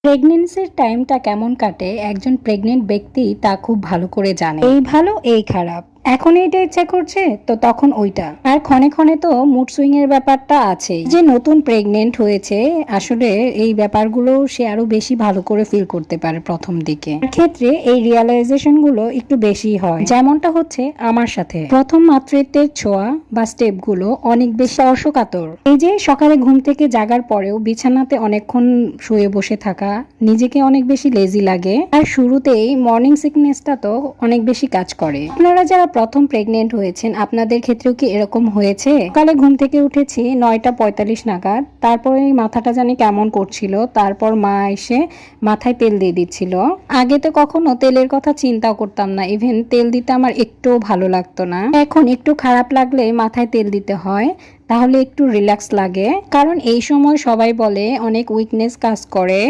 প্রেগনেন্সির টাইমটা কেমন কাটে একজন প্রেগনেন্ট ব্যক্তি তা খুব ভালো করে জানে। এই ভালো এই খারাপ, এখন এইটা ইচ্ছা করছে তো তখন ওইটা, আর ক্ষণে ক্ষণে তো মুড সুইং এর ব্যাপারটা আছে। যে নতুন প্রেগনেন্ট হয়েছে আসলে এই ব্যাপারগুলো সে আরো বেশি ভালো করে ফিল করতে পারে প্রথম দিকে। ক্ষেত্রে এই রিয়ালাইজেশন গুলো একটু বেশি হয়, যেমনটা হচ্ছে আমার সাথে। প্রথম মাতৃত্বের ছোঁয়া বা স্টেপ গুলো অনেক বেশি স্পর্শকাতর। এই যে সকালে ঘুম থেকে জাগার পরেও বিছানাতে অনেকক্ষণ শুয়ে বসে থাকা, নিজেকে অনেক বেশি লেজি লাগে, আর শুরুতেই মর্নিং সিকনেসটা তো অনেক বেশি কাজ করে। আপনারা যারা প্রথম প্রেগনেন্ট হয়েছেন আপনাদের ক্ষেত্রেও কি এরকম হয়েছে? সকালে ঘুম থেকে উঠেছি 9:45 নাগাদ, তারপরে মাথাটা জানি কেমন করছিল, তারপর মা এসে মাথায় তেল দিয়ে দিচ্ছিল। আগে তো কখনো তেলের কথা চিন্তাও করতাম না, ইভেন তেল দিতে আমার একটুও ভালো লাগতো না। এখন একটু খারাপ লাগলে মাথায় তেল দিতে হয়, তাহলে একটু রিল্যাক্স লাগে। কারণ এই সময় সবাই বলে অনেক উইকনেস কাজ করে।